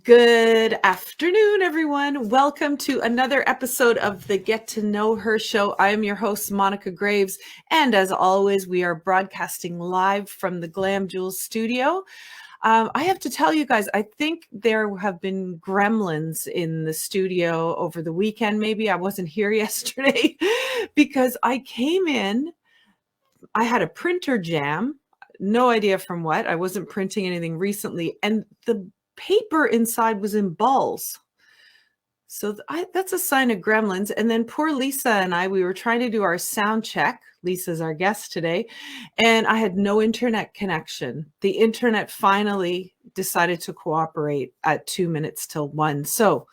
Good afternoon, everyone. Welcome to another episode of the Get to Know Her show. I am your host, Monica Graves. And as always, we are broadcasting live from the Glam Jewels studio. I have to tell you guys, I think there have been gremlins in the studio over the weekend. Maybe I wasn't here yesterday because I came in, I had a printer jam, no idea from what. I wasn't printing anything recently. And the paper inside was in balls. So that's a sign of gremlins. And then poor Lisa and I, we were trying to do our sound check. Lisa's our guest today. And I had no internet connection. The internet finally decided to cooperate at 2 minutes till 1. So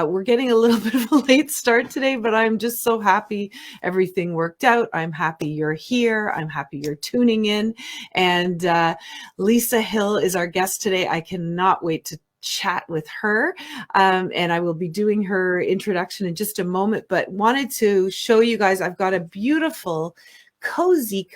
we're getting a little bit of a late start today, but I'm just so happy everything worked out. I'm happy you're here. I'm happy you're tuning in. And Lissa Hill is our guest today. I cannot wait to chat with her. And I will be doing her introduction in just a moment, but wanted to show you guys, I've got a beautiful cozy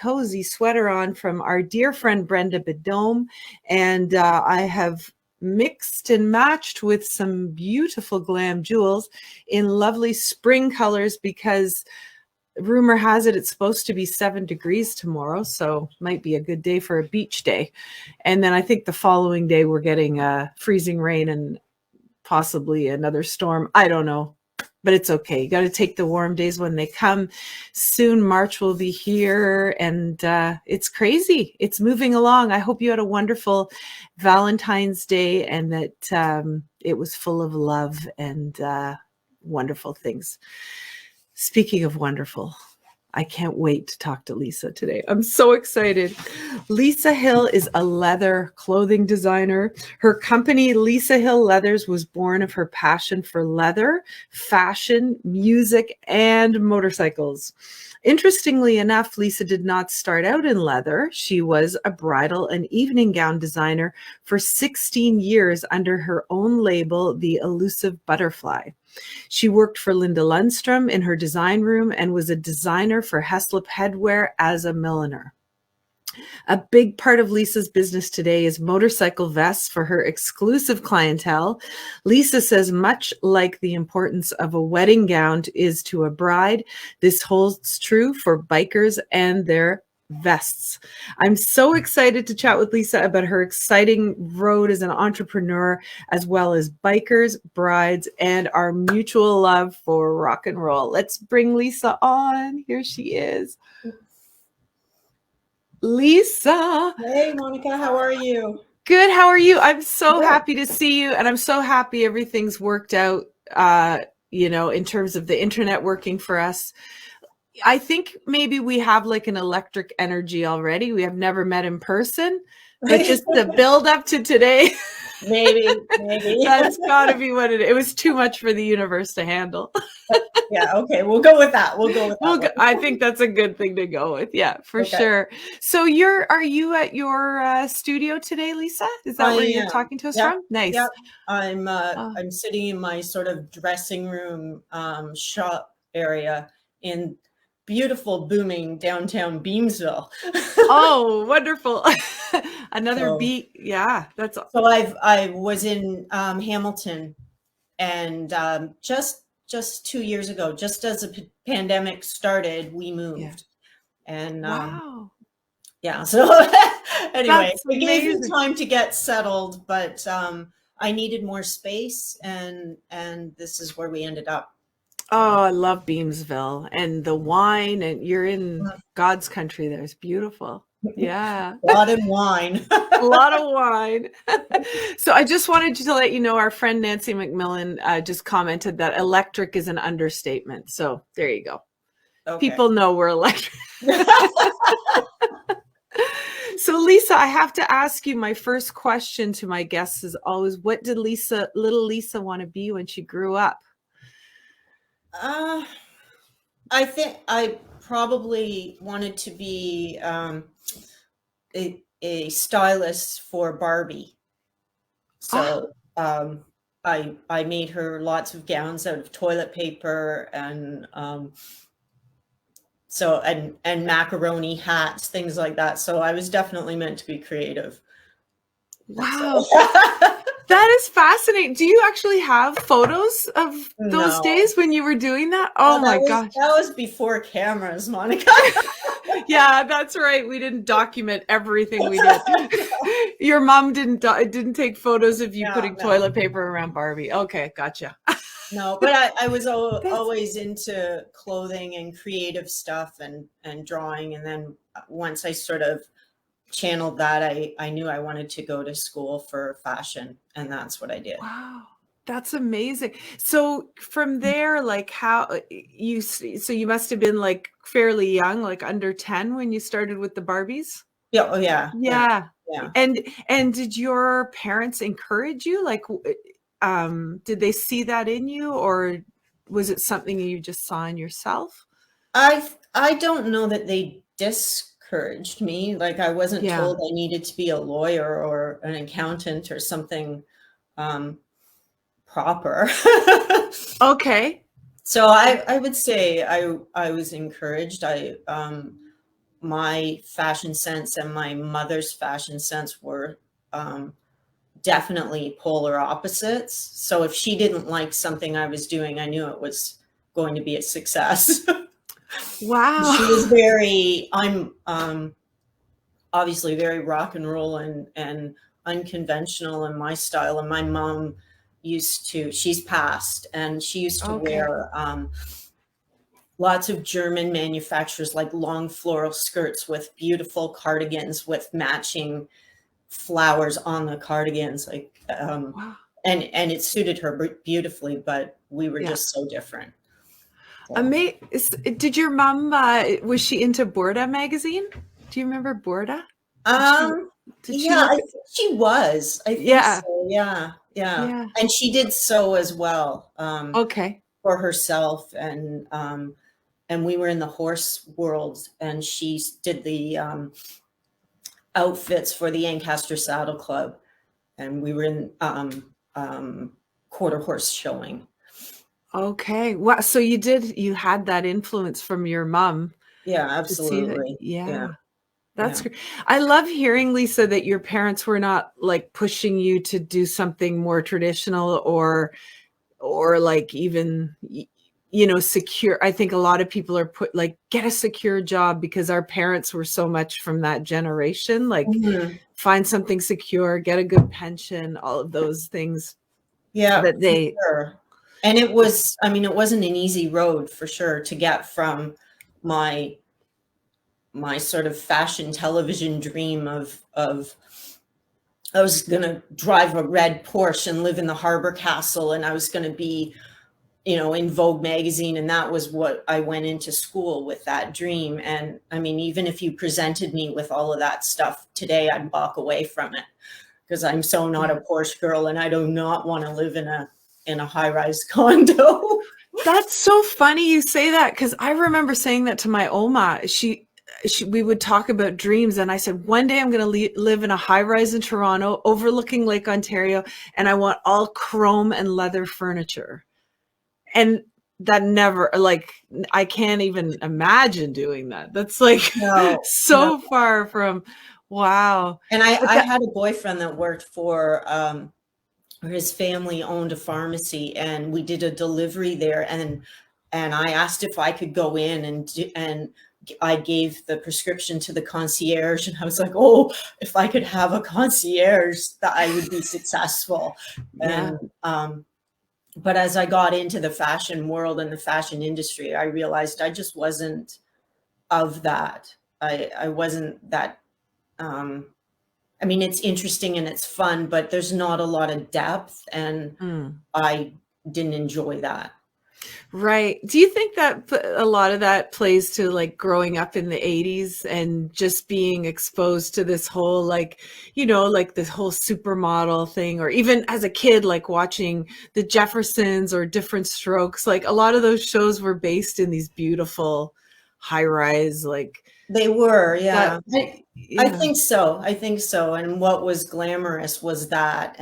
sweater on from our dear friend Brenda Bedome. And I have mixed and matched with some beautiful glam jewels in lovely spring colors because rumor has it it's supposed to be 7 degrees tomorrow, so might be a good day for a beach day. And then I think the following day we're getting freezing rain and possibly another storm. I don't know, but it's okay. You got to take the warm days when they come. Soon March will be here, and it's crazy. It's moving along. I hope you had a wonderful Valentine's Day and that it was full of love and wonderful things. Speaking of wonderful, I can't wait to talk to Lissa today. I'm so excited. Lissa Hill is a leather clothing designer. Her company, Lissa Hill Leathers, was born of her passion for leather, fashion, music, and motorcycles. Interestingly enough, Lissa did not start out in leather. She was a bridal and evening gown designer for 16 years under her own label, The Elusive Butterfly. She worked for Linda Lundstrom in her design room and was a designer for Heslop Headwear as a milliner. A big part of Lissa's business today is motorcycle vests for her exclusive clientele. Lissa says much like the importance of a wedding gown is to a bride, this holds true for bikers and their vests. I'm so excited to chat with Lissa about her exciting road as an entrepreneur, as well as bikers, brides, and our mutual love for rock and roll. Let's bring Lissa on. Here she is. Lissa. Hey, Monica, how are you? Good. How are you? I'm so happy to see you. And I'm so happy everything's worked out, in terms of the internet working for us. I think maybe we have like an electric energy already. We have never met in person, but just the build up to today. Maybe. That's got to be what it is. It was too much for the universe to handle. Yeah, okay. We'll go with that. I think that's a good thing to go with. Yeah, for sure. So are you at your studio today, Lissa? Is that where you're talking to us from? Nice. Yep. I'm sitting in my sort of dressing room shop area in beautiful, booming downtown Beamsville. Oh, wonderful. Another beat. Yeah, that's so I was in Hamilton, and just 2 years ago, just as the pandemic started, we moved. And wow. So anyway, it gave me time to get settled, but I needed more space, and this is where we ended up. Oh, I love Beamsville and the wine, and you're in God's country there. It's beautiful. Yeah. A lot of wine. A lot of wine. So I just wanted to let you know, our friend Nancy McMillan just commented that electric is an understatement. So there you go. Okay. People know we're electric. So Lissa, I have to ask you, my first question to my guests is always, what did little Lissa want to be when she grew up? I think I probably wanted to be a stylist for Barbie. So I made her lots of gowns out of toilet paper and and macaroni hats, things like that. So I was definitely meant to be creative. Wow. That is fascinating. Do you actually have photos of those No. days when you were doing that? Oh my gosh. That was before cameras, Monica. Yeah, that's right. We didn't document everything we did. Your mom didn't take photos of you putting toilet paper around Barbie. Okay, gotcha. No, but I was always into clothing and creative stuff and drawing. And then once I sort of channeled that, I knew I wanted to go to school for fashion, and that's what I did. Wow. That's amazing. So from there, like so you must have been like fairly young, like under 10 when you started with the Barbies? Yeah. Oh yeah. Yeah. Yeah. And did your parents encourage you? Like, did they see that in you, or was it something you just saw in yourself? I don't know that they discouraged me. Like I wasn't told I needed to be a lawyer or an accountant or something proper. Okay. So I would say I was encouraged. My fashion sense and my mother's fashion sense were definitely polar opposites. So if she didn't like something I was doing, I knew it was going to be a success. Wow. She was I'm obviously very rock and roll and unconventional in my style. And my mom she's passed, and she used to wear lots of German manufacturers, like long floral skirts with beautiful cardigans with matching flowers on the cardigans, like Wow. and it suited her beautifully, but we were just so different. So. Did your mom was she into Borda magazine? Do you remember Borda? She was. I think so. Yeah. And she did sew as well. For herself, and we were in the horse world, and she did the outfits for the Ancaster Saddle Club, and we were in quarter horse showing. Okay. Well, so you had that influence from your mom. Yeah, absolutely. Yeah. That's great. I love hearing, Lissa, that your parents were not like pushing you to do something more traditional or like even, secure. I think a lot of people are get a secure job because our parents were so much from that generation, like find something secure, get a good pension, all of those things. Yeah. That sure. And it wasn't an easy road for sure to get from my sort of fashion television dream of I was going to drive a red Porsche and live in the Harbor Castle, and I was going to be, in Vogue magazine. And that was what I went into school with, that dream. And I mean, even if you presented me with all of that stuff today, I'd walk away from it because I'm so not a Porsche girl, and I do not want to live in a high-rise condo. That's so funny you say that, because I remember saying that to my Oma. We would talk about dreams, and I said, one day I'm going to live in a high rise in Toronto overlooking Lake Ontario, and I want all chrome and leather furniture. And that never, I can't even imagine doing that. That's so far from, wow. And I had a boyfriend that worked for his family owned a pharmacy, and we did a delivery there, and I asked if I could go in and I gave the prescription to the concierge, and I was like, oh, if I could have a concierge, that I would be successful. Yeah. And but as I got into the fashion world and the fashion industry, I realized I just wasn't of that. I wasn't that. It's interesting and it's fun, but there's not a lot of depth, and I didn't enjoy that. Right. Do you think that a lot of that plays to like growing up in the 80s and just being exposed to this whole this whole supermodel thing, or even as a kid, like watching the Jeffersons or Different Strokes, like a lot of those shows were based in these beautiful high rise, they were, yeah. I think so. And what was glamorous was that.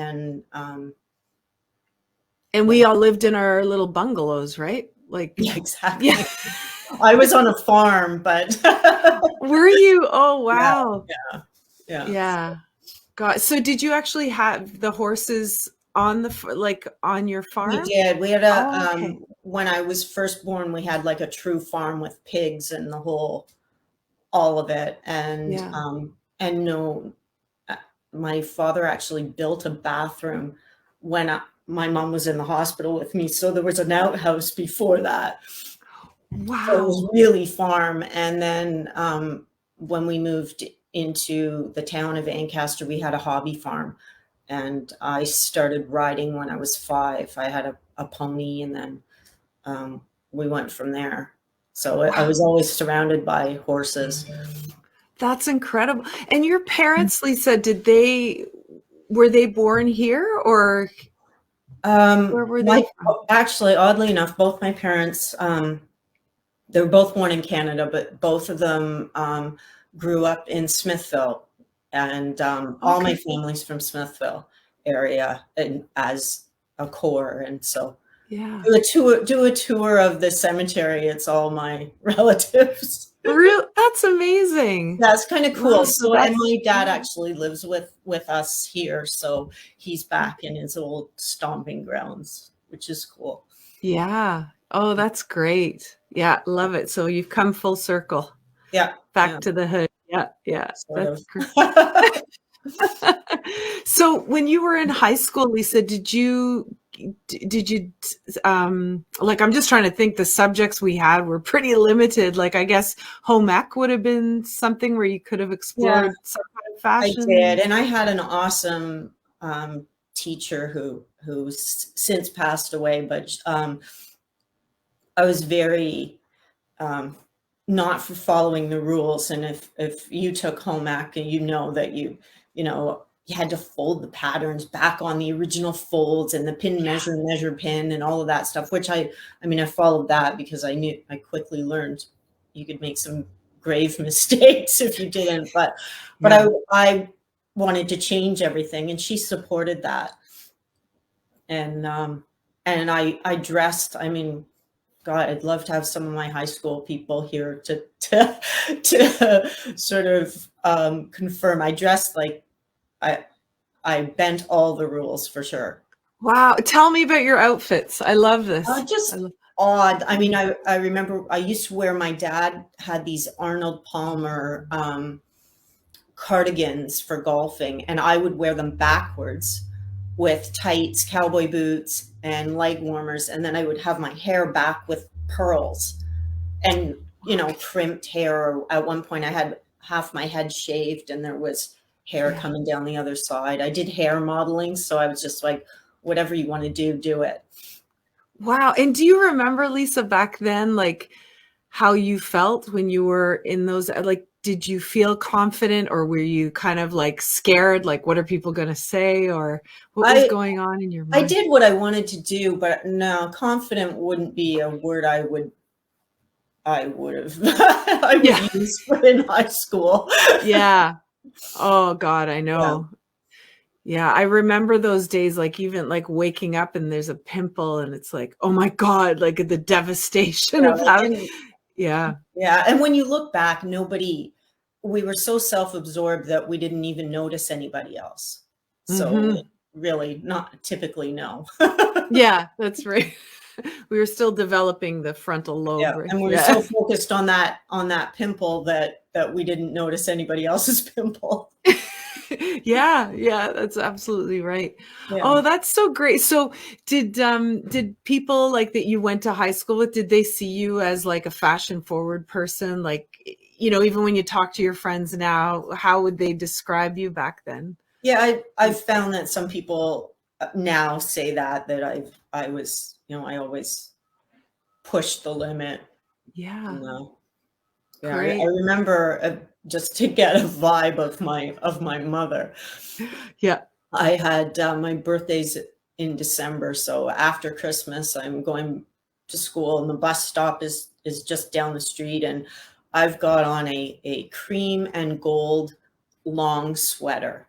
And we all lived in our little bungalows, right? Yeah, exactly. Yeah. I was on a farm, but were you? Oh, wow. Yeah. God. So did you actually have the horses on like on your We farm? did. We had Oh, okay. when I was first born, we had like a true farm with pigs and the whole, all of it. Yeah. And no, uh, my father actually built a bathroom when my mom was in the hospital with me. So there was an outhouse before that. So it was Wow. really farm. And then when we moved into the town of Ancaster, we had a hobby farm. And I started riding when I was 5. I had a pony, and then we went from there. So I Wow. was always surrounded by horses. That's incredible. And your parents, Lisa, were they born here or where were they My from? actually, oddly enough, both my parents, they were both born in Canada, but both of them grew up in Smithville, and all my Okay. family's from Smithville area, and as a core, and so Yeah. do a tour of the cemetery. It's all my relatives. Real that's amazing. That's kind of cool. Wow. So So, and that's my dad yeah. actually lives with us here, so he's back in his old stomping grounds, which is cool. Yeah. Oh, that's great. Yeah, love it. So you've come full circle Yeah, yeah, back to the hood. Yeah, yeah. sort That's of. great. So when you were in high school, Lisa, did you like I'm just trying to think the subjects we had were pretty limited. Like I guess home ec would have been something where you could have Yeah, explored some kind of I did, fashion. and I had an awesome teacher who's since passed away, but I was very um, not for following the rules. And if you took home ec, and you know that you know you had to fold the patterns back on the original folds, and the pin Yeah. measure pin, and all of that stuff, which I mean I followed that because I quickly learned you could make some grave mistakes if you didn't. But Yeah. I wanted to change everything, and she supported that. And I dressed, I mean, God, I'd love to have some of my high school people here to sort of confirm. I dressed like I I bent all the rules for sure. Wow. Tell me about your outfits. I love this. I Just love odd. I mean, I remember I used to wear, my dad had these Arnold Palmer cardigans for golfing, and I would wear them backwards with tights, cowboy boots, and leg warmers, and then I would have my hair back with pearls and okay. crimped hair. At one point I had half my head shaved, and there was hair Yeah. coming down the other side. I did hair modeling, so I was just like, whatever you want to do it. Wow. And do you remember, Lisa, back then, like how you felt when you were in those, like, did you feel confident or were you kind of like scared? Like, what are people going to say? Or what was I going on in your I mind? did what I wanted to do, but no, confident wouldn't be a word I would have I would Yeah. use in high school. Yeah. Oh God, I Yeah. know. Yeah, I remember those days, like even like waking up and there's a pimple and it's like, oh my God, like the devastation Yeah, of like, how, and yeah, yeah, and when you look back, we were so self-absorbed that we didn't even notice anybody else. So hmm really not typically, no. yeah, that's right. We were still developing the frontal Yeah, lobe, right? and we were Yeah. so focused on that pimple that we didn't notice anybody else's pimple. Yeah, yeah, that's absolutely right. Yeah. Oh, that's so great. So did people like that you went to high school with, did they see you as like a fashion forward person? Like, even when you talk to your friends now, how would they describe you back then? Yeah, I've found that some people now say that I was, I always pushed the limit, you Yeah, know. Yeah, I great. remember, just to get a vibe of my mother. Yeah. I had my birthday's in December, so after Christmas, I'm going to school, and the bus stop is just down the street, and I've got on a cream and gold long sweater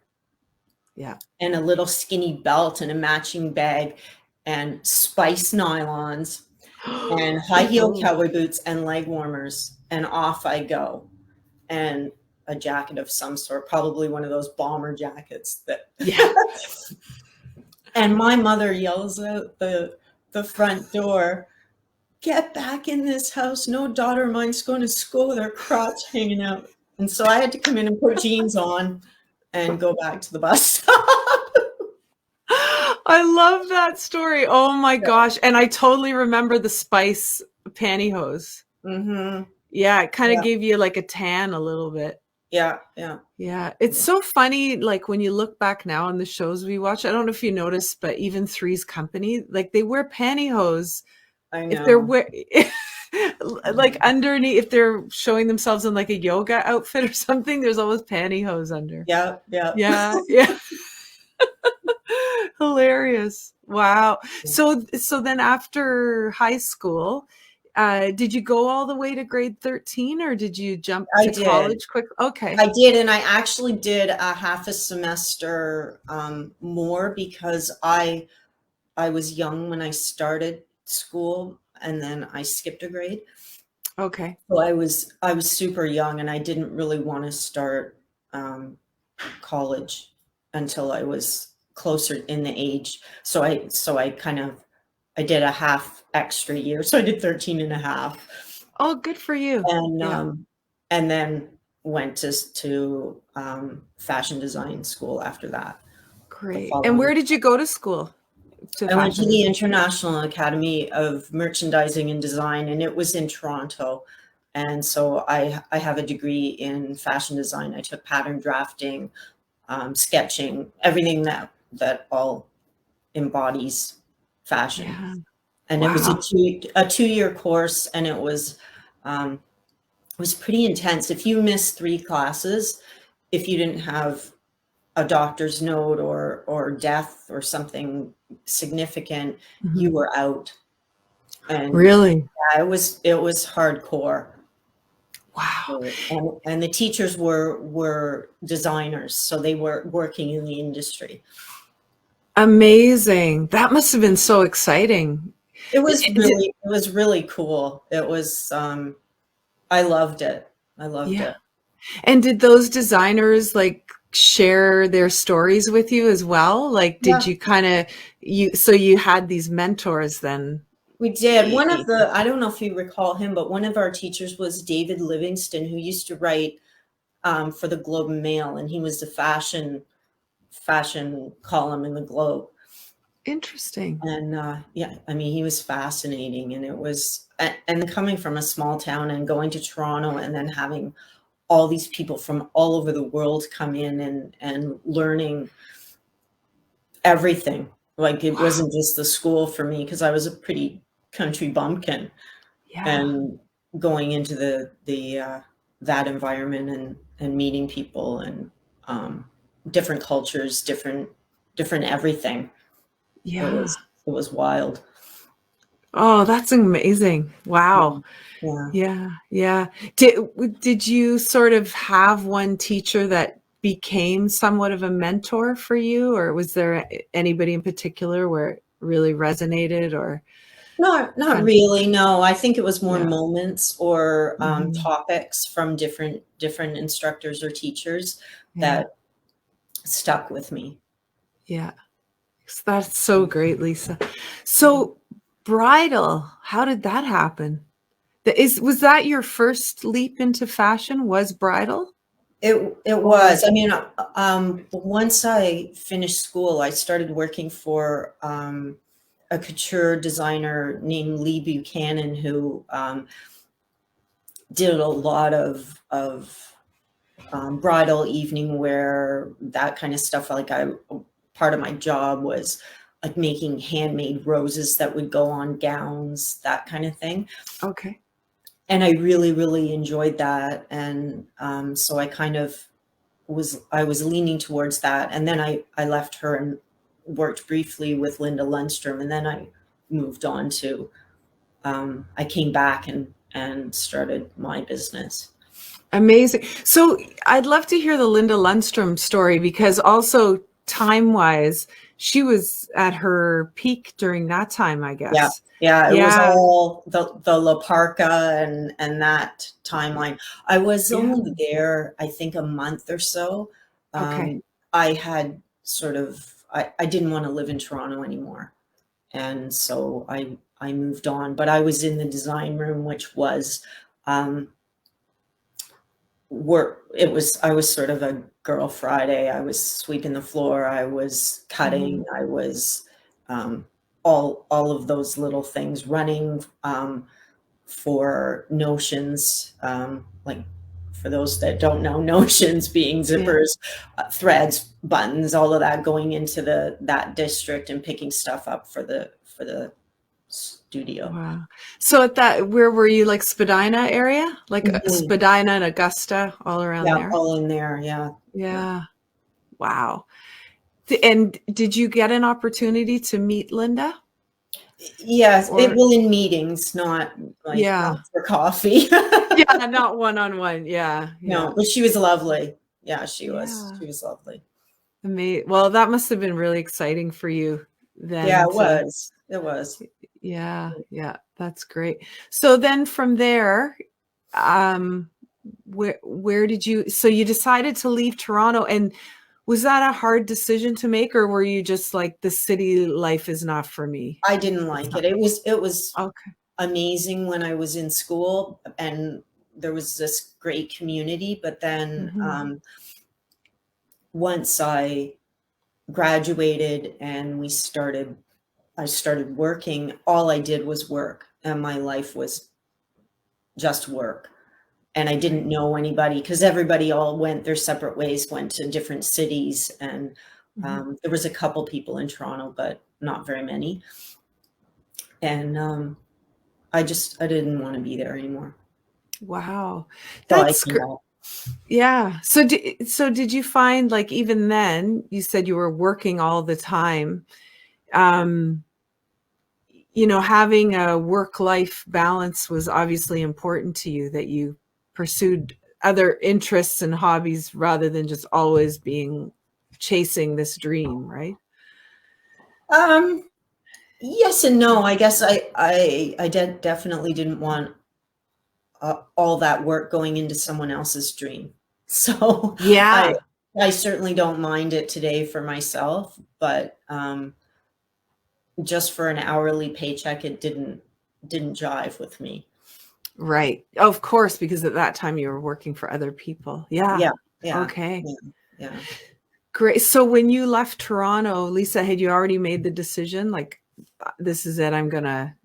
Yeah. and a little skinny belt and a matching bag and spice nylons and high heel Oh, cowboy boots and leg warmers, and off I go. And a jacket of some sort, probably one of those bomber jackets that. Yeah. And my mother yells out the front door, "Get back in this house. No daughter of mine's going to school with her crotch hanging out." And so I had to come in and put jeans on and go back to the bus stop. I love that story. Oh my gosh. And I totally remember the spice pantyhose. Mm-hmm. Yeah, it kind of gave you like a tan a little bit. Yeah. Yeah. It's so funny, like when you look back now on the shows we watch, I don't know if you noticed, but even Three's Company, like they wear pantyhose. I know. If they're like underneath, if they're showing themselves in like a yoga outfit or something, there's always pantyhose under. Yeah. Yeah. Hilarious. Wow. So then after high school, did you go all the way to grade 13 or did you jump to college quick? Okay. I did. And I actually did a half a semester more because I was young when I started school, and then I skipped a grade. Okay. So I was super young, and I didn't really want to start college until I was closer in the age. So I did a half extra year. So I did 13 and a half. Oh, good for you. And then went to fashion design school after that. Great. And where did you go to school? I went to the International Academy of Merchandising and Design, and it was in Toronto. And so I have a degree in fashion design. I took pattern drafting, sketching, everything that all embodies fashion. Yeah. And it was a 2-year course, and it was pretty intense. If you missed 3 classes, if you didn't have a doctor's note or death or something significant, you were out. And really, yeah, it was hardcore. Wow. And the teachers were designers, so they were working in the industry. Amazing. That must have been so exciting. It was really cool. It was I loved it. It. And did those designers like share their stories with you as well? Like, did you kind of, so you had these mentors then? We did. One of I don't know if you recall him, but one of our teachers was David Livingston, who used to write for the Globe and Mail, and he was the fashion column in the Globe. Interesting. And I mean, he was fascinating, and it was, and coming from a small town and going to Toronto and then having all these people from all over the world come in and learning everything. Like it wasn't just the school for me, because I was a pretty country bumpkin. Yeah. And going into that environment and meeting people and different cultures, different everything. Yeah. It was wild. Oh, that's amazing. Wow. Yeah. Did you sort of have one teacher that became somewhat of a mentor for you, or was there anybody in particular where it really resonated? Or not really. No, I think it was more moments or topics from different instructors or teachers that stuck with me. Yeah. That's so great, Lissa. So bridal, how did that happen? Was that your first leap into fashion? Was bridal? It was. I mean, once I finished school, I started working for a couture designer named Lee Buchanan, who did a lot of bridal evening wear, that kind of stuff. Like part of my job was like making handmade roses that would go on gowns, that kind of thing. Okay. And I really, really enjoyed that. And so I kind of was leaning towards that. And then I left her and worked briefly with Linda Lundstrom. And then I moved on to, I came back and started my business. Amazing. So I'd love to hear the Linda Lundstrom story, because also time-wise, she was at her peak during that time, I Yeah. guess. Yeah. It was Yeah. all the La Parka and that timeline. I was Yeah. only there, I think, a month or so. Okay. I had sort of, I didn't want to live in Toronto anymore. And so I moved on, but I was in the design room, which was, I was sort of a girl Friday. I was sweeping the floor. I was cutting. I was, all of those little things, running, for notions, like for those that don't know, notions being Yeah. zippers, threads, buttons, all of that, going into that district and picking stuff up for the studio. Wow. So at that, where were you, like Spadina area? Like Mhm. Spadina and Augusta, all around Yeah, there? all in there. Yeah. Yeah. Yeah. Wow. And did you get an opportunity to meet Linda? Yes, it Or will in meetings, not yeah. for coffee. Yeah, not one on one. Yeah. Yeah. No, but she was lovely. Yeah, she was. Yeah. She was lovely. Well, that must have been really exciting for you Yeah, then it to, was. It was. yeah, yeah, that's great. So then from there, um, where did you, so you decided to leave Toronto, and was that a hard decision to make, or were you just like, the city life is not for me? I didn't It's like not. it. It was Okay. amazing when I was in school, and there was this great community, but then, Hmm. once I graduated and I started working, all I did was work, and my life was just work. And I didn't Right. know anybody because everybody all went their separate ways, went to different cities, and, Hmm. there was a couple people in Toronto, but not very many. And, I didn't wanna be there anymore. Wow. So I That's came great. back. Yeah. So did you find, like, even then, you said you were working all the time. Um, having a work-life balance was obviously important to you, that you pursued other interests and hobbies rather than just always being chasing this dream, right? Um, yes and no. I guess I definitely didn't want, all that work going into someone else's dream. So I Yeah. I certainly don't mind it today for myself, but, just for an hourly paycheck, it didn't jive with me. Right. Of course, because at that time you were working for other people. Yeah. Yeah, yeah, Okay. yeah, yeah. Great. So when you left Toronto, Lisa, had you already made the decision, like, this is it, I'm gonna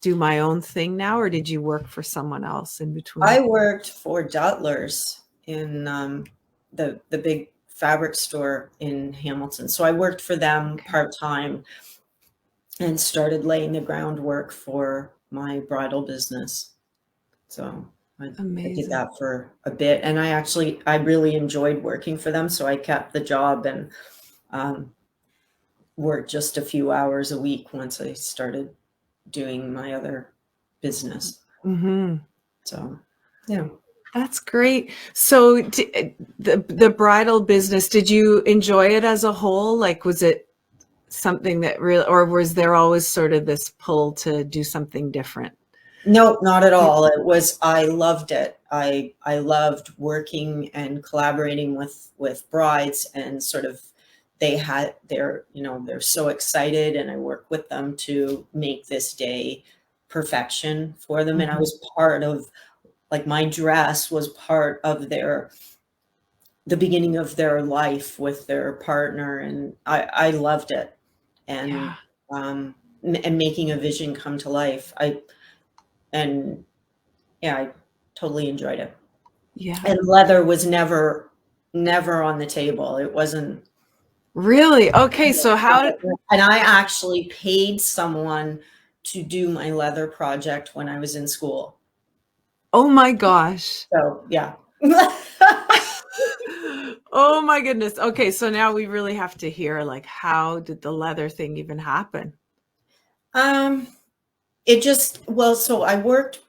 do my own thing now, or did you work for someone else in I between? worked for Dutlers in, the big fabric store in Hamilton. So I worked for them Okay. part-time and started laying the groundwork for my bridal business. So I did Amazing. that for a bit, and I really enjoyed working for them, so I kept the job and, um, worked just a few hours a week once I started doing my other business. Mhm. So, yeah. That's great. So the bridal business, did you enjoy it as a whole? Like, was it something that really, or was there always sort of this pull to do something different? No, not at You- all. I loved it. I loved working and collaborating with brides, and sort of they're so excited, and I work with them to make this day perfection for them. And I Mhm. was part of, like, my dress was part of the beginning of their life with their partner, and I loved it. And, Yeah. and making a vision come to life. And yeah, I totally enjoyed it. Yeah. And leather was never on the table. It wasn't. Really? Okay. So how, And I actually paid someone to do my leather project when I was in school. oh my gosh. So, yeah. Oh my goodness. Okay. So now we really have to hear, like, how did the leather thing even happen? Um, it just, well, so I worked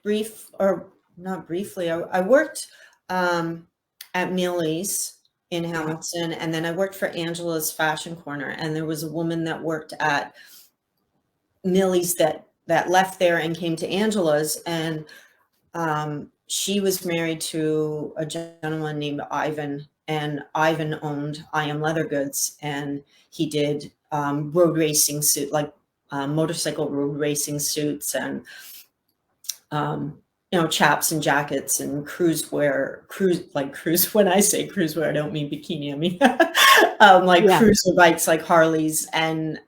or not briefly, I worked, at Millie's in Hamilton, and then I worked for Angela's Fashion Corner, and there was a woman that worked at Millie's that left there and came to Angela's, and she was married to a gentleman named Ivan, and Ivan owned I Am Leather Goods, and he did road racing suit, like motorcycle road racing suits, and chaps and jackets and cruise wear. When I say cruise wear, I don't mean bikini. I mean cruiser bikes like Harleys, and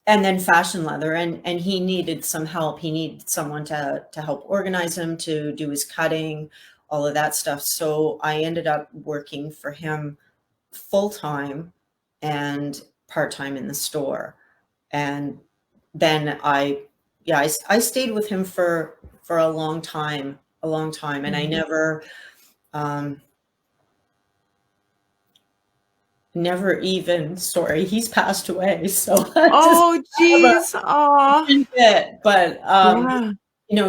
then fashion leather, and he needed some help. He needed someone to help organize him, to do his cutting, all of that stuff. So I ended up working for him full-time and part-time in the store. And then I stayed with him for a long time. And I never even, sorry, he's passed away. So oh geez, but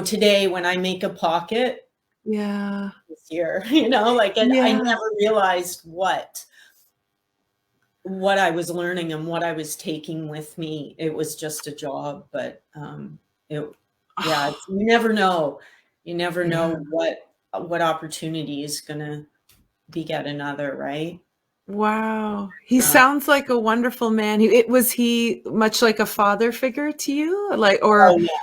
today when I make a pocket, this year, I never realized what I was learning and what I was taking with me. It was just a job, but you never know. You never know what opportunity is gonna beget another, right? Wow. He sounds like a wonderful man. Was he much like a father figure to you?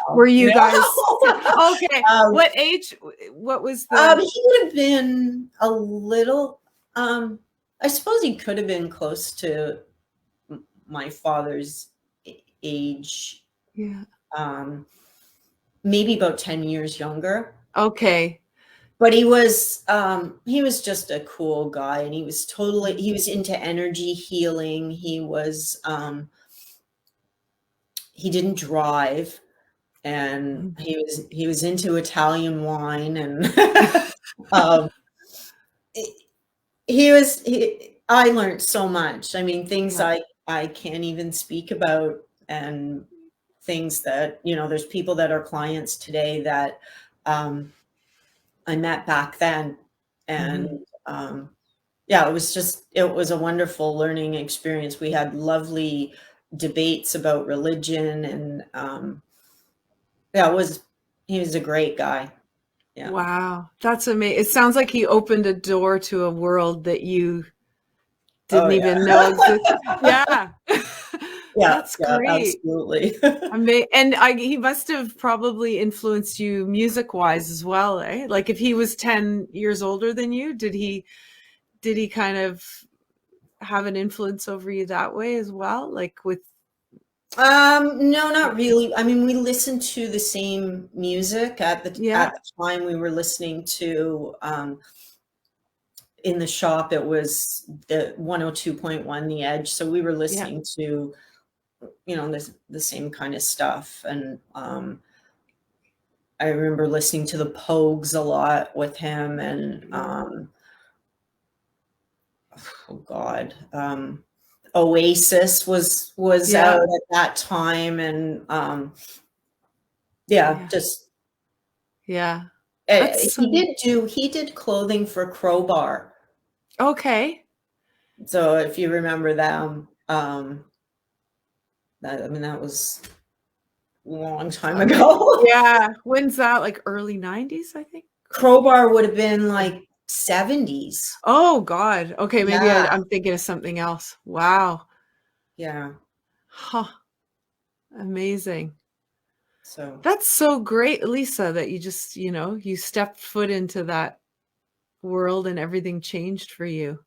Were you guys okay? What age? What was the he would have been a little I suppose he could have been close to my father's age. Yeah. Maybe about 10 years younger. Okay. But he was just a cool guy, and he was into energy healing. He was, he didn't drive, and he was into Italian wine, and I learned so much. I mean, things I can't even speak about, and things that, there's people that are clients today that, I met back then, and it was a wonderful learning experience. We had lovely debates about religion, and he was a great guy. Yeah. Wow, that's amazing. It sounds like he opened a door to a world that you didn't even know existed. That's great. Absolutely. And he must have probably influenced you music-wise as well, eh? Like if he was 10 years older than you, did he kind of have an influence over you that way as well? Like with no, not really. I mean, we listened to the same music at the time. We were listening to in the shop, it was the 102.1 The Edge. So we were listening to the same kind of stuff. And I remember listening to the Pogues a lot with him, and Oasis was out at that time, and he did clothing for Crowbar. Okay. So if you remember them, that was a long time ago. Yeah. When's that? Like early 90s, I think? Crowbar would have been like 70s. Oh, God. Okay, maybe I'm thinking of something else. Wow. Yeah. Huh. Amazing. So that's so great, Lissa, that you just, you stepped foot into that world and everything changed for you.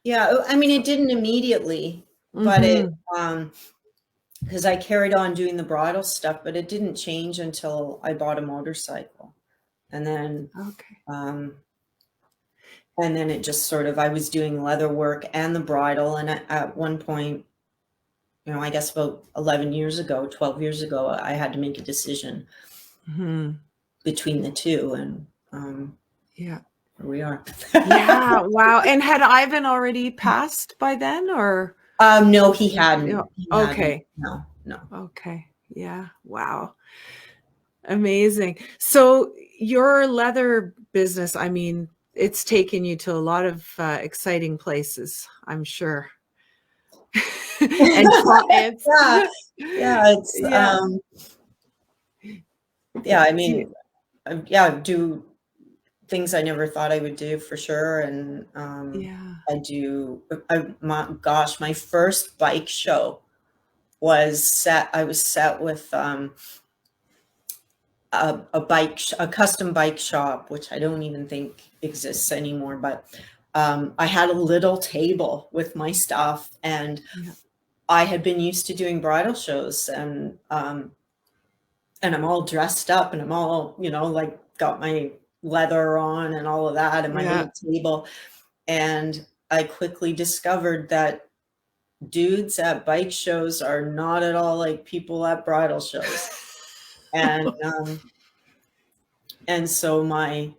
Yeah. I mean, it didn't immediately, but it, because I carried on doing the bridal stuff, but it didn't change until I bought a motorcycle. And then, and then it just sort of, I was doing leather work and the bridal. And at one point, I guess about 12 years ago, I had to make a decision between the two. And here we are. Yeah. Wow. And had Ivan already passed by then, or? No, he hadn't. Okay. No. Okay. Yeah. Wow. Amazing. So your leather business, I mean, it's taken you to a lot of exciting places, I'm sure. And clients. It's Yeah. I mean, do things I never thought I would do for sure. And Yeah. my first bike show I was set with a custom bike shop, which I don't even think exists anymore. But I had a little table with my stuff, and I had been used to doing bridal shows, and I'm all dressed up, and I'm all, like, got my leather on and all of that, and my little table. And I quickly discovered that dudes at bike shows are not at all like people at bridal shows. And so my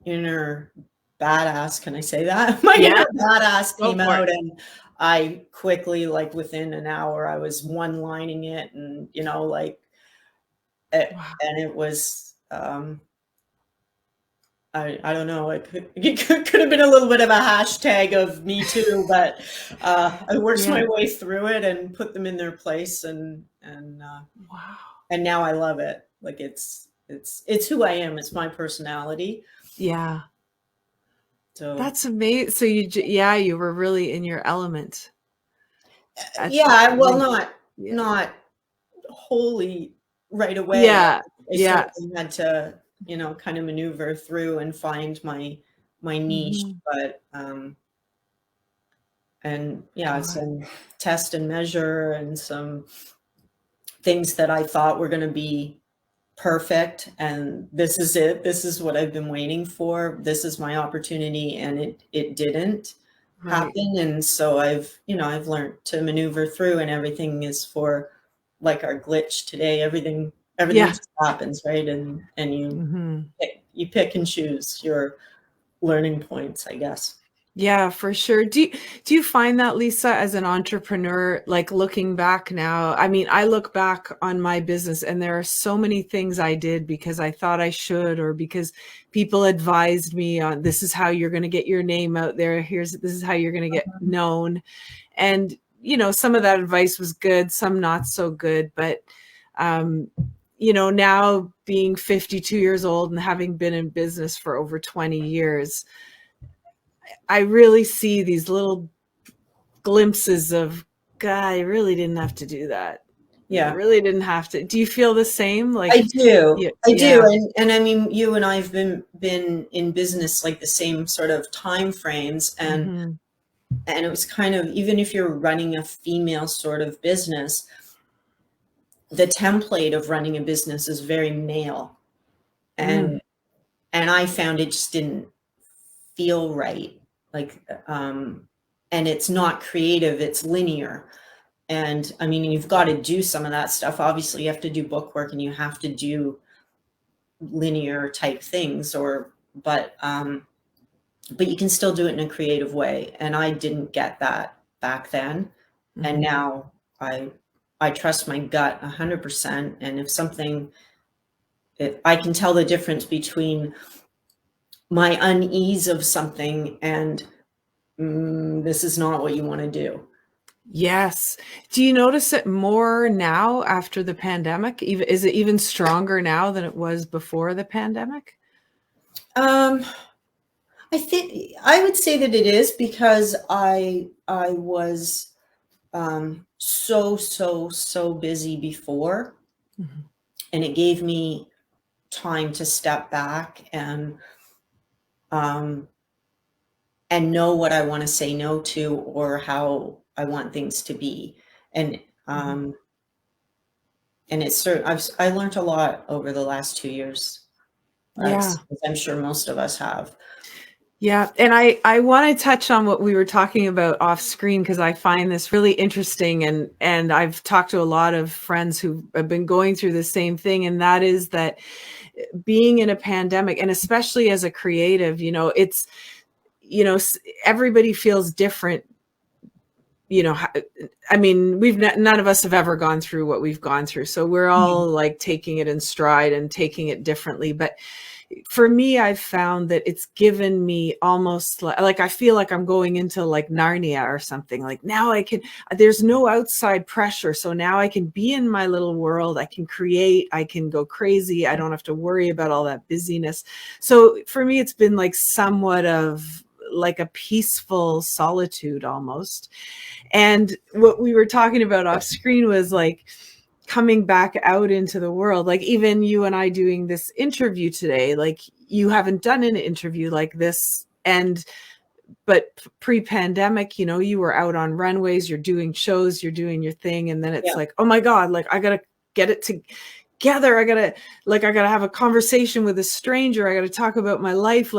inner badass, can I say that? My inner badass came out, and I quickly, like within an hour, I was one-lining it, and and it was I don't know, it could have been a little bit of a hashtag of Me Too, but I worked my way through it and put them in their place, and now I love it. Like, it's who I am. It's my personality. Yeah. So that's amazing. So you were really in your element. Not wholly right away. Yeah. I certainly had to, kind of maneuver through and find my niche, but some test and measure, and some things that I thought were going to be perfect, and this is it. This is what I've been waiting for. This is my opportunity, and it didn't happen. And so I've learned to maneuver through, and everything is for, like, our glitch today. Everything just happens, right? And you pick and choose your learning points, I guess. Yeah, for sure. Do you find that, Lissa, as an entrepreneur, like, looking back now? I mean, I look back on my business, and there are so many things I did because I thought I should, or because people advised me on, this is how you're going to get your name out there. This is how you're going to get known. And, some of that advice was good, some not so good. But, now being 52 years old and having been in business for over 20 years, I really see these little glimpses of, God, I really didn't have to do that. Yeah. I really didn't have to. Do you feel the same? Like, I do. I do. And I mean, you and I have been in business, like, the same sort of time frames. And it was kind of, even if you're running a female sort of business, the template of running a business is very male. And I found it just didn't feel right. Like, and it's not creative, it's linear. And I mean, you've got to do some of that stuff. Obviously, you have to do book work, and you have to do linear type things, but you can still do it in a creative way. And I didn't get that back then. And now I trust my gut 100%. And if something, I can tell the difference between my unease of something and this is not what you want to do. Yes. Do you notice it more now after the pandemic? Is it even stronger now than it was before the pandemic? I think I would say that it is, because I was so busy before, and it gave me time to step back and know what I want to say no to, or how I want things to be. And it's certain I learned a lot over the last 2 years. As I'm sure most of us have. Yeah. And I want to touch on what we were talking about off screen, because I find this really interesting. And I've talked to a lot of friends who have been going through the same thing. And that is that being in a pandemic, and especially as a creative, it's, everybody feels different. I mean, none of us have ever gone through what we've gone through. So we're all like taking it in stride and taking it differently. But, for me, I've found that it's given me almost like I feel like I'm going into like Narnia or something. Like now there's no outside pressure. So now I can be in my little world. I can create, I can go crazy. I don't have to worry about all that busyness. So for me, it's been like somewhat of like a peaceful solitude almost. And what we were talking about off screen was like, coming back out into the world, like even you and I doing this interview today, like you haven't done an interview like this. But pre-pandemic, you were out on runways, you're doing shows, you're doing your thing. And then it's like, oh my God, like I got to get it together. I gotta have a conversation with a stranger. I gotta talk about my life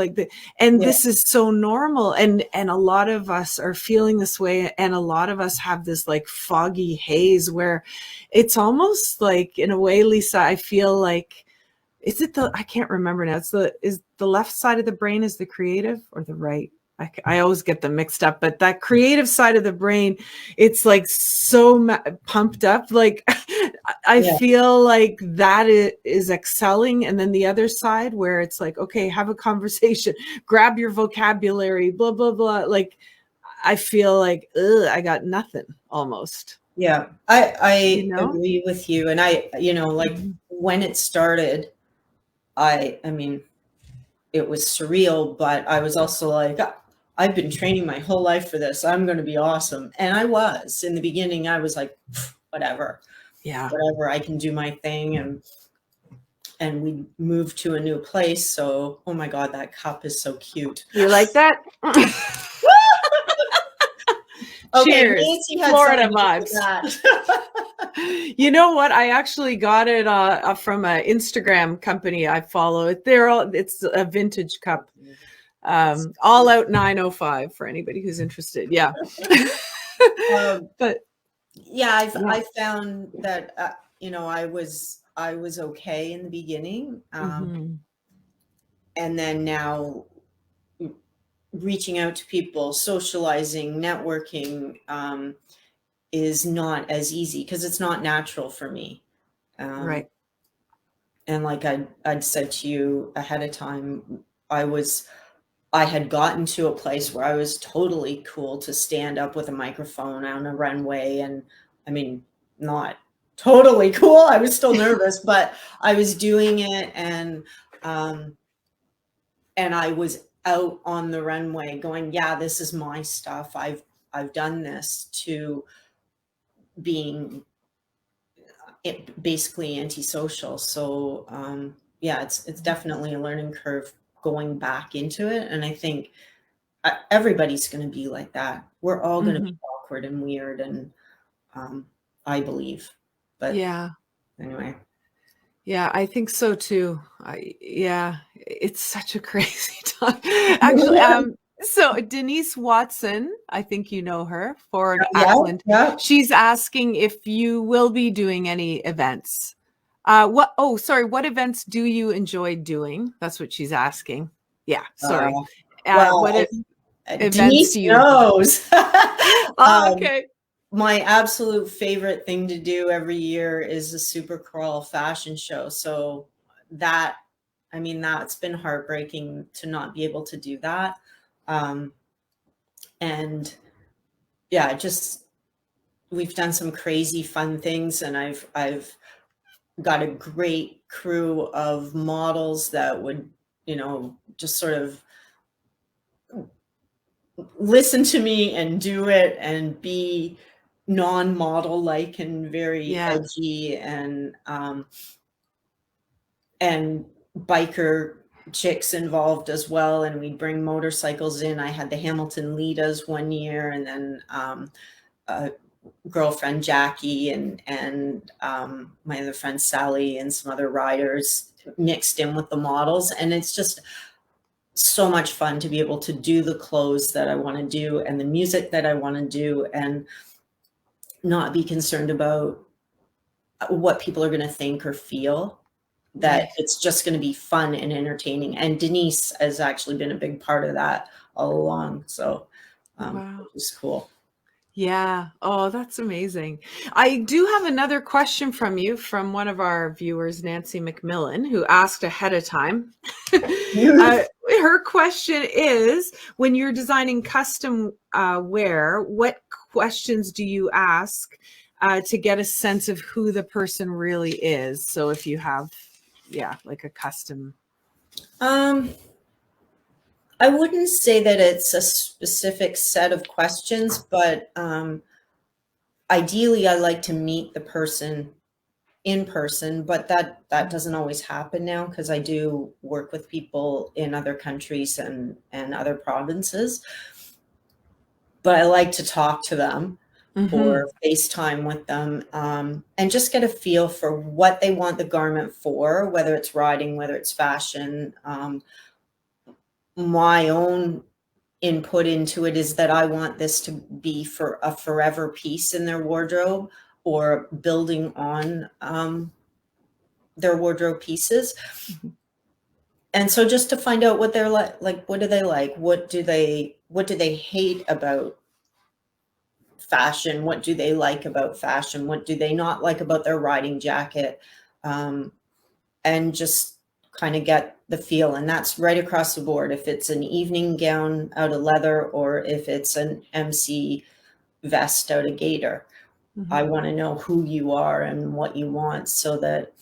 this is so normal. And a lot of us are feeling this way. And a lot of us have this like foggy haze where it's almost like, in a way, Lissa, I feel like, I can't remember now. Is the left side of the brain is the creative or the right? I always get them mixed up, but that creative side of the brain, it's like so pumped up. Like I feel like that is excelling. And then the other side where it's like, okay, have a conversation, grab your vocabulary, blah, blah, blah. Like, I feel like, I got nothing almost. Yeah, I agree with you. And like when it started, I mean, it was surreal, but I was also like, I've been training my whole life for this. I'm going to be awesome. And I was. In the beginning, I was like, whatever. Yeah. Whatever, I can do my thing. And we moved to a new place. So, oh my God, that cup is so cute. You like that? Okay, cheers. Florida vibes. You know what? I actually got it from an Instagram company I follow. It's a vintage cup. All out 905 for anybody who's interested. Yeah. But yeah, I found that I was okay in the beginning, and then now reaching out to people, socializing, networking is not as easy because it's not natural for me. Right. And like I'd said to you ahead of time, I had gotten to a place where I was totally cool to stand up with a microphone on a runway. And I mean, not totally cool. I was still nervous, but I was doing it. And I was out on the runway going, yeah, this is my stuff. I've done this, to being basically antisocial. So yeah, it's definitely a learning curve going back into it. And I think everybody's going to be like that. We're all going to be awkward and weird, and I believe. But yeah, anyway. Yeah, I think so too. It's such a crazy time. Actually, so Denise Watson, I think you know her, Forward Auckland. Yeah. She's asking if you will be doing any events. What events do you enjoy doing? That's what she's asking. Yeah, sorry. What events Denise do you knows. Okay. My absolute favorite thing to do every year is the Super Crawl fashion show. So that's been heartbreaking to not be able to do that. And yeah, we've done some crazy fun things, and I've got a great crew of models that would, just sort of listen to me and do it and be non-model like and very edgy, and biker chicks involved as well. And we'd bring motorcycles in. I had the Hamilton Litas one year, and then girlfriend Jackie and my other friend Sally and some other riders mixed in with the models. And it's just so much fun to be able to do the clothes that I want to do and the music that I want to do, and not be concerned about what people are going to think or feel. That it's just going to be fun and entertaining. And Denise has actually been a big part of that all along. So wow. It's cool. Yeah. Oh, that's amazing. I do have another question from you from one of our viewers, Nancy McMillan, who asked ahead of time. Her question is, when you're designing custom wear, what questions do you ask to get a sense of who the person really is? So if you have, like a custom. I wouldn't say that it's a specific set of questions, but ideally I like to meet the person in person, but that doesn't always happen now because I do work with people in other countries and other provinces. But I like to talk to them or FaceTime with them, and just get a feel for what they want the garment for, whether it's riding, whether it's fashion. My own input into it is that I want this to be for a forever piece in their wardrobe or building on their wardrobe pieces. And so just to find out what they're like, what do they like? What do they hate about fashion? What do they like about fashion? What do they not like about their riding jacket? And just kind of get the feel. And that's right across the board. If it's an evening gown out of leather or if it's an MC vest out of gator, I want to know who you are and what you want, so that,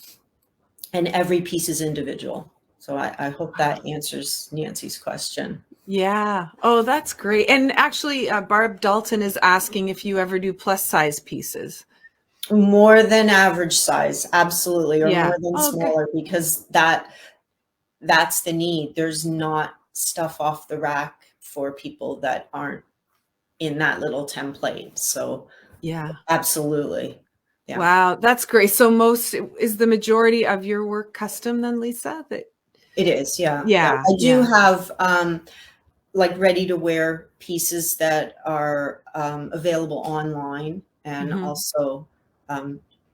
and every piece is individual. So I hope that answers Nancy's question. Yeah. Oh, that's great. And actually, Barb Dalton is asking if you ever do plus size pieces. More than average size, absolutely, or Yeah. more than Oh, good. smaller, because that's the need. There's not stuff off the rack for people that aren't in that little template. So Yeah. absolutely. Yeah. Wow, that's great. So is the majority of your work custom then, Lisa? That It is, yeah. Yeah, I do yeah. have like ready to wear pieces that are available online, and also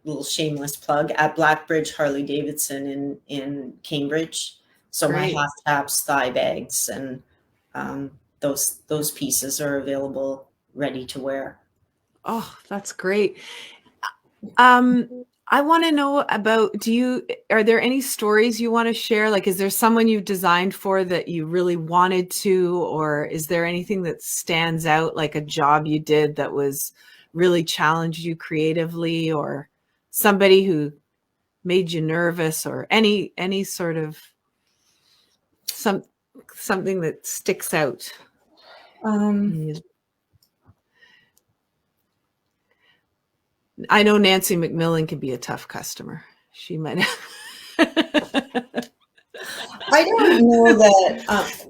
little shameless plug at Blackbridge Harley Davidson in Cambridge. So my Great. half taps, thigh bags, and those pieces are available ready to wear. Oh, that's great. I want to know about, are there any stories you want to share? Like, is there someone you've designed for that you really wanted to, or is there anything that stands out, like a job you did that was really challenged you creatively, or somebody who made you nervous, or any sort of something that sticks out? I know Nancy McMillan can be a tough customer. She might have. I don't know that.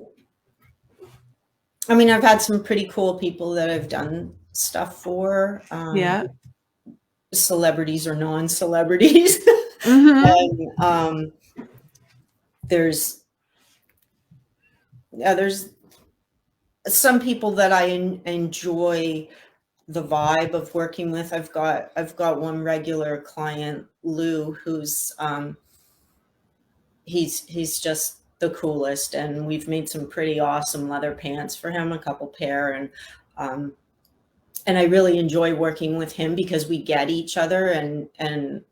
I mean, I've had some pretty cool people that I've done stuff for. Yeah. Celebrities or non-celebrities. And there's some people that I enjoy the vibe of working with. I've got one regular client, Lou, who's he's just the coolest, and we've made some pretty awesome leather pants for him, a couple pair, and I really enjoy working with him because we get each other, and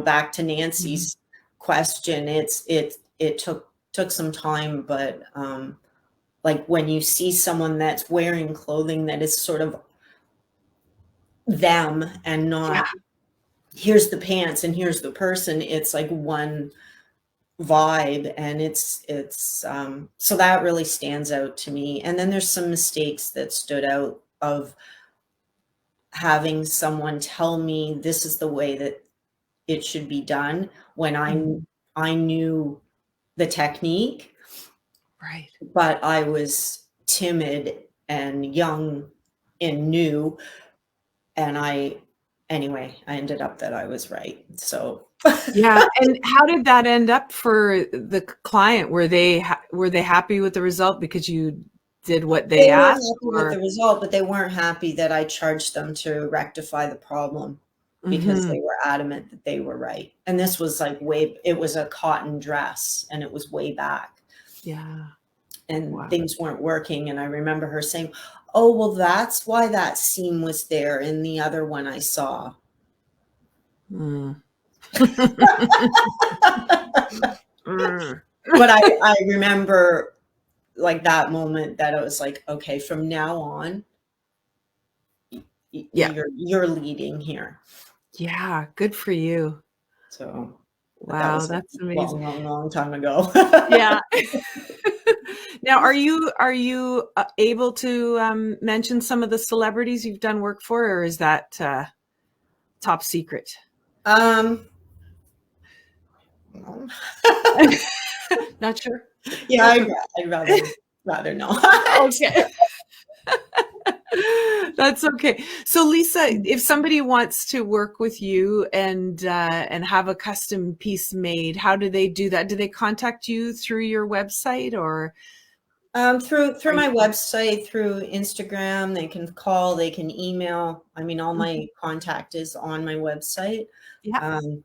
back to Nancy's question, it took some time, but like when you see someone that's wearing clothing that is sort of them and not here's the pants and here's the person, it's like one vibe, and it's so that really stands out to me. And then there's some mistakes that stood out of having someone tell me this is the way that it should be done when I knew the technique, Right. but I was timid and young and new, and I ended up that I was right. So Yeah. And how did that end up for the client? Were they happy with the result because you did what they were asked? happy with the result, but they weren't happy that I charged them to rectify the problem, because they were adamant that they were right. And this was like it was a cotton dress, and it was way back. Yeah. and Wow. things weren't working. And I remember her saying, "Oh, well, that's why that seam was there in the other one I saw." Mm. But I remember like that moment that I was like, okay, from now on, Yeah. you're leading here. Yeah. Good for you. So, but that Wow. was a That's amazing. long, long, long time ago. Yeah. Now, are you able to mention some of the celebrities you've done work for, or is that top secret? Um, Not sure. yeah, Okay. I'd rather not. Okay. That's okay. So Lissa, if somebody wants to work with you and have a custom piece made, how do they do that? Do they contact you through your website, or Through are my you? website, through Instagram, they can call, they can email. I mean, all Mhm. my contact is on my website. Yeah. Um,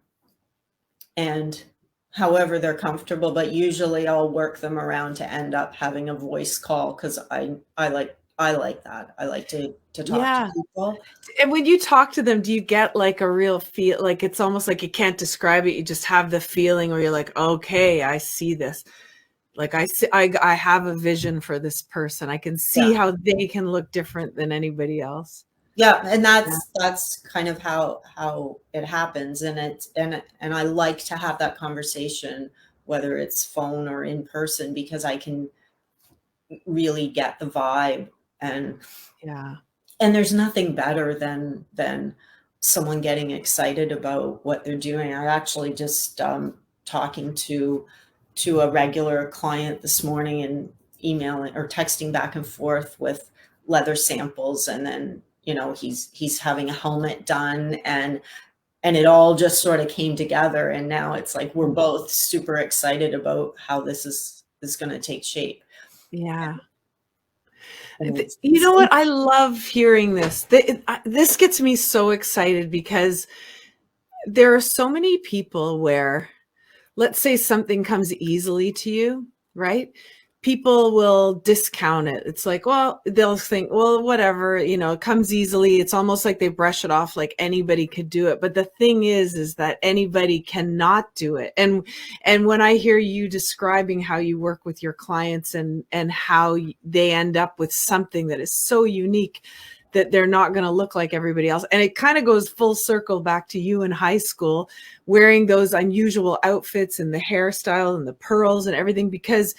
and however they're comfortable, but usually I'll work them around to end up having a voice call because I like that. I like to talk to Yeah. people. And when you talk to them, do you get like a real feel? Like it's almost like you can't describe it. You just have the feeling, or you're like, okay, I see this. Like I see, I have a vision for this person. I can see Yeah. how they can look different than anybody else. Yeah, and Yeah. that's kind of how it happens, and and I like to have that conversation, whether it's phone or in person, because I can really get the vibe. and Yeah. and there's nothing better than someone getting excited about what they're doing. I actually just talking to a regular client this morning and emailing or texting back and forth with leather samples, and then he's having a helmet done, and it all just sort of came together, and now it's like we're both super excited about how this is going to take shape. Yeah. And You know what? I love hearing this. This gets me so excited because there are so many people where, let's say something comes easily to you, right? People will discount it. It's like, well, they'll think, well, whatever, it comes easily. It's almost like they brush it off like anybody could do it. But the thing is that anybody cannot do it. And when I hear you describing how you work with your clients and how they end up with something that is so unique that they're not going to look like everybody else. And it kind of goes full circle back to you in high school, wearing those unusual outfits and the hairstyle and the pearls and everything, because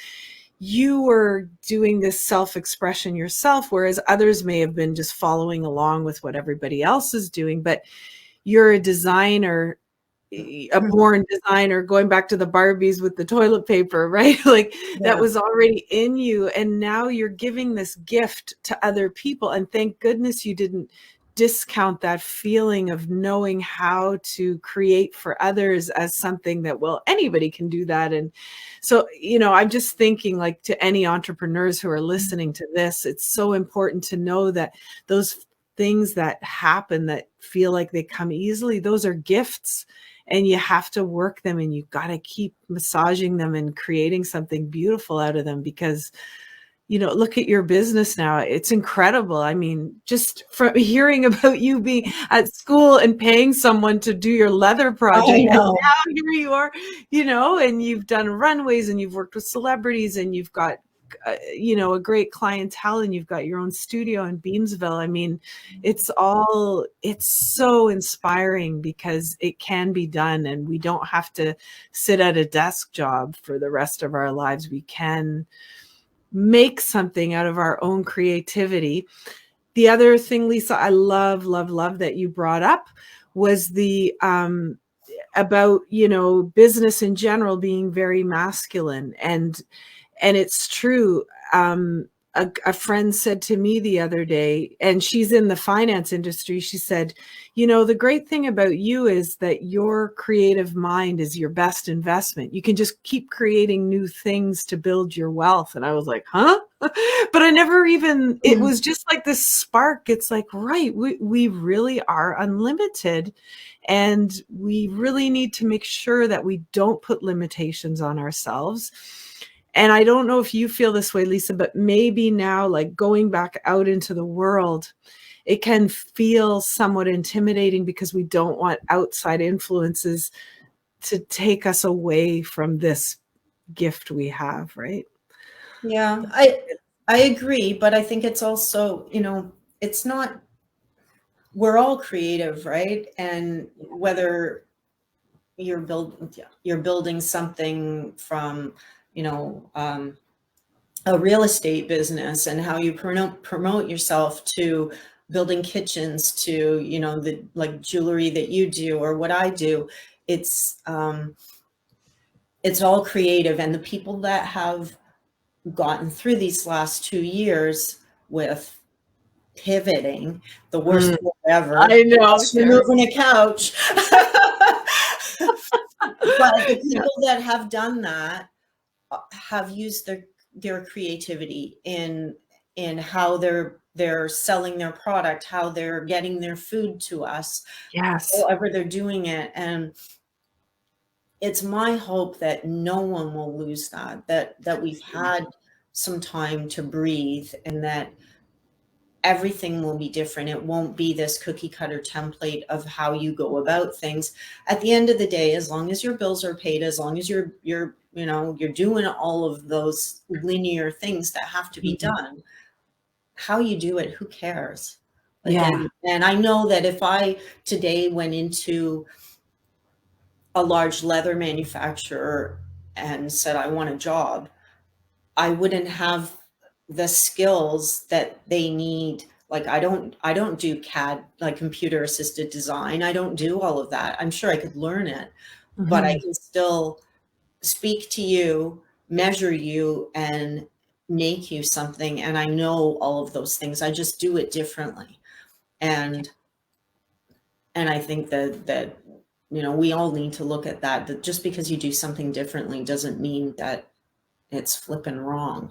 you were doing this self-expression yourself, whereas others may have been just following along with what everybody else is doing. But you're a designer, a born designer, going back to the Barbies with the toilet paper, right? Like that yeah. was already in you. And now you're giving this gift to other people. And thank goodness you didn't discount that feeling of knowing how to create for others as something that, well, anybody can do that. And so, I'm just thinking, like, to any entrepreneurs who are listening to this, it's so important to know that those things that happen that feel like they come easily, those are gifts, and you have to work them, and you got to keep massaging them and creating something beautiful out of them, because look at your business now. It's incredible. I mean, just from hearing about you being at school and paying someone to do your leather I project, and know. now here you are, and you've done runways, and you've worked with celebrities, and you've got a great clientele, and you've got your own studio in Beamsville. I mean, it's so inspiring because it can be done, and we don't have to sit at a desk job for the rest of our lives. We can make something out of our own creativity. The other thing, Lissa, I love, love, love that you brought up was the about business in general being very masculine, and it's true. A friend said to me the other day, and she's in the finance industry, she said, the great thing about you is that your creative mind is your best investment. You can just keep creating new things to build your wealth. And I was like, huh? But I never even, it was just like this spark. It's like, right, we really are unlimited. And we really need to make sure that we don't put limitations on ourselves. And I don't know if you feel this way, Lisa, but maybe now, like going back out into the world, it can feel somewhat intimidating because we don't want outside influences to take us away from this gift we have, right? Yeah, I agree, but I think it's also, it's not, we're all creative, right? And whether you're building something from, a real estate business and how you promote yourself, to building kitchens, to, the like jewelry that you do or what I do, it's all creative. And the people that have gotten through these last 2 years with pivoting, the worst word ever. I know. Removing a couch. But the people that have done that have used their creativity in how they're selling their product, how they're getting their food to us. Yes. However they're doing it. And it's my hope that no one will lose that we've had some time to breathe, and that everything will be different. It won't be this cookie cutter template of how you go about things. At the end of the day, as long as your bills are paid, as long as you're doing all of those linear things that have to be done, how you do it, who cares? And I know that if I today went into a large leather manufacturer and said, I want a job, I wouldn't have the skills that they need. Like I don't do CAD, like computer assisted design. I don't do all of that. I'm sure I could learn it, but I can still speak to you, measure you, and make you something. And I know all of those things. I just do it differently. And I think that we all need to look at that just because you do something differently doesn't mean that it's flipping wrong.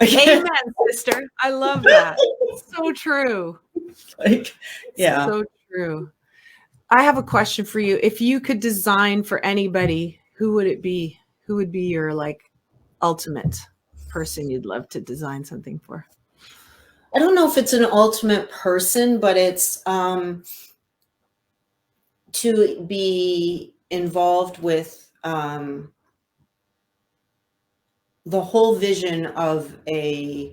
Amen, sister. I love that. So true. Yeah. So true. I have a question for you. If you could design for anybody, who would it be? Who would be your ultimate person you'd love to design something for? I don't know if it's an ultimate person, but it's to be involved with the whole vision of a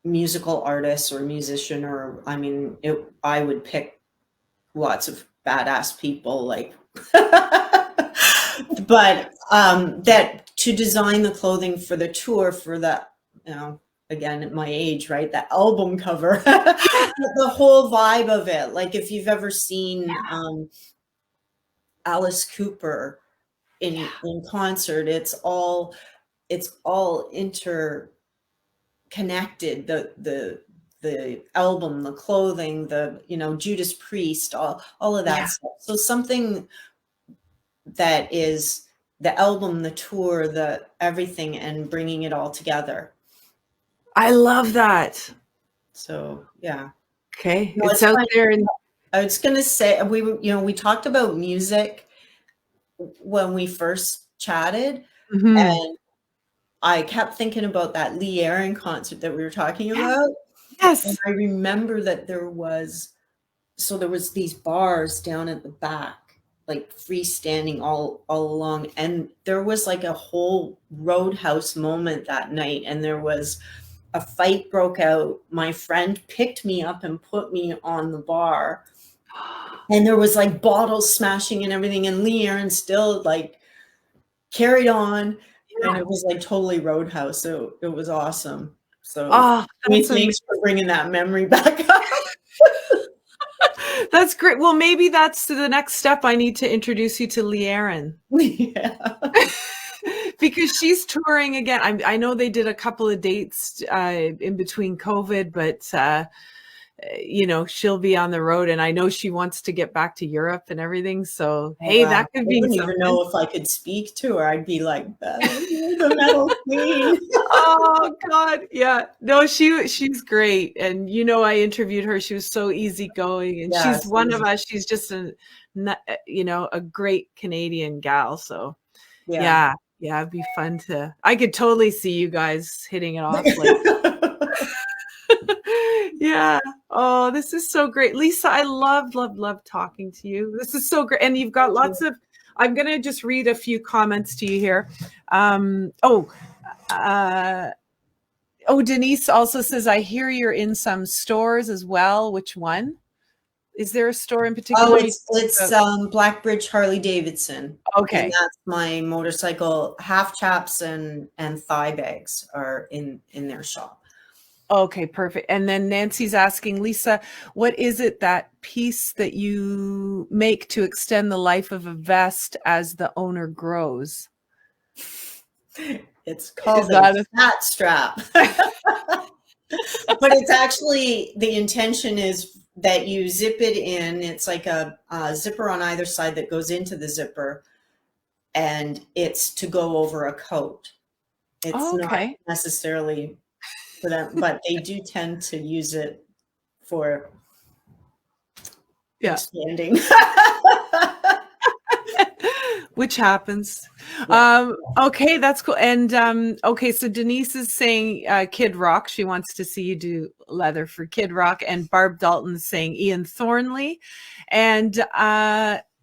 musical artist or musician, or I would pick lots of badass people, but that to design the clothing for the tour, for the, again, at my age, right, the album cover, the whole vibe of it. Like if you've ever seen Alice Cooper in concert, it's all interconnected. The album, the clothing, the Judas Priest, all of that stuff. So something that is the album, the tour, the everything, and bringing it all together. I love that. So yeah. Okay. It's out there. I was going to say, we talked about music when we first chatted, and I kept thinking about that Lee Aaron concert that we were talking about. Yes. And I remember that there was these bars down at the back, like freestanding all along. And there was like a whole Roadhouse moment that night. And there was a fight broke out. My friend picked me up and put me on the bar. And there was like bottles smashing and everything. And Lee Aaron still carried on. And it was like totally Roadhouse. So it was awesome. So thanks for bringing that memory back up. That's great. Well, maybe that's the next step. I need to introduce you to Lee Aaron. Yeah. Because she's touring again. I know they did a couple of dates in between COVID, but she'll be on the road, and I know she wants to get back to Europe and everything. So hey, that could be. I wouldn't even know if I could speak to her. I'd be like, the metal queen. Oh God, yeah. No, she's great, and I interviewed her. She was so easygoing, and she's one of us. She's just a great Canadian gal. So yeah. Yeah, it'd be fun I could totally see you guys hitting it off. Like, yeah. Oh, this is so great. Lisa, I love talking to you. This is so great. And you've got lots of, I'm going to just read a few comments to you here. Denise also says, I hear you're in some stores as well. Which one? Is there a store in particular? Oh, it's Blackbridge Harley Davidson. Okay. And that's my motorcycle. Half chaps and thigh bags are in their shop. Okay, perfect. And then Nancy's asking, Lisa, what is it, that piece that you make to extend the life of a vest as the owner grows? It's called a fat strap. But it's actually, the intention is that you zip it in. It's like a zipper on either side that goes into the zipper, and it's to go over a coat. It's not necessarily for them, but they do tend to use it for expanding. Which happens. Okay, that's cool. And okay, so Denise is saying Kid Rock. She wants to see you do leather for Kid Rock. And Barb Dalton is saying Ian Thornley. And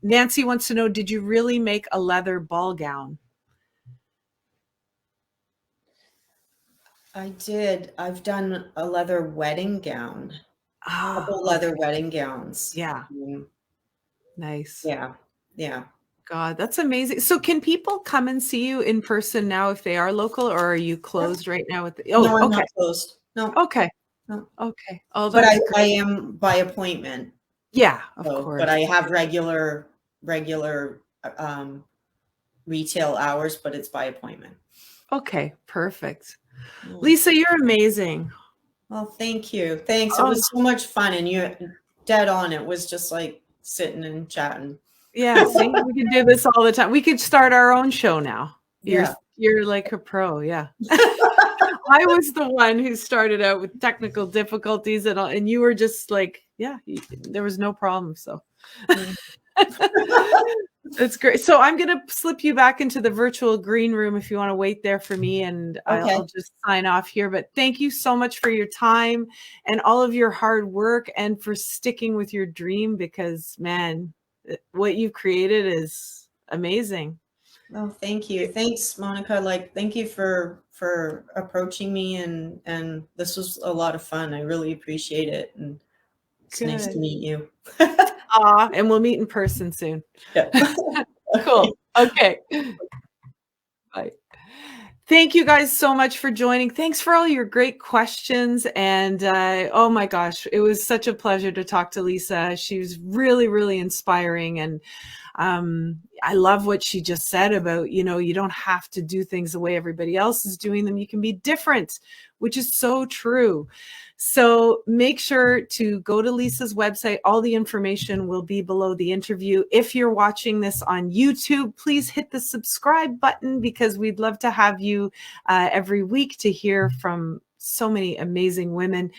Nancy wants to know, did you really make a leather ball gown? I did. I've done a leather wedding gown. A couple leather wedding gowns. Yeah. Nice. Yeah. Yeah. God, that's amazing. So can people come and see you in person now if they are local, or are you closed right now with no, I'm not closed. No. Okay. No. Okay. Oh, but I am by appointment. Yeah, of course. But I have regular retail hours, but it's by appointment. Okay, perfect. Lisa, you're amazing. Well, thank you. Thanks. It was so much fun, and you're dead on. It was just like sitting and chatting. Yeah, see, we can do this all the time. We could start our own show now. You're like a pro, yeah. I was the one who started out with technical difficulties and all, and you were just like, there was no problem. So that's great. So I'm going to slip you back into the virtual green room if you want to wait there for me, and I'll just sign off here. But thank you so much for your time and all of your hard work, and for sticking with your dream, because man, what you've created is amazing. Oh, thank you. Thanks, Monica. Thank you for approaching me, and this was a lot of fun. I really appreciate it. And it's nice to meet you. And we'll meet in person soon. Yeah. Cool. Okay. Bye. Thank you guys so much for joining. Thanks for all your great questions. And oh my gosh, it was such a pleasure to talk to Lisa. She was really, really inspiring. And I love what she just said about, you don't have to do things the way everybody else is doing them. You can be different, which is so true. So make sure to go to Lisa's website. All the information will be below the interview. If you're watching this on YouTube, please hit the subscribe button, because we'd love to have you every week to hear from so many amazing women.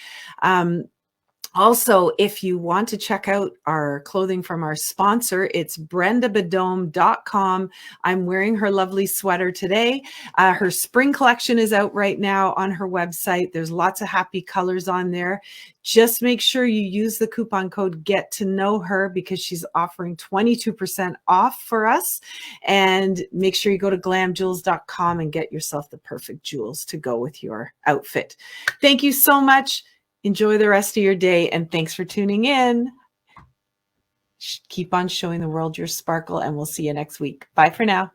Also, if you want to check out our clothing from our sponsor, it's brendabadome.com. I'm wearing her lovely sweater today. Her spring collection is out right now on her website. There's lots of happy colors on there. Just make sure you use the coupon code GET2KNOW-HER, because she's offering 22% off for us. And make sure you go to glamjewels.com and get yourself the perfect jewels to go with your outfit. Thank you so much. Enjoy the rest of your day, and thanks for tuning in. Keep on showing the world your sparkle, and we'll see you next week. Bye for now.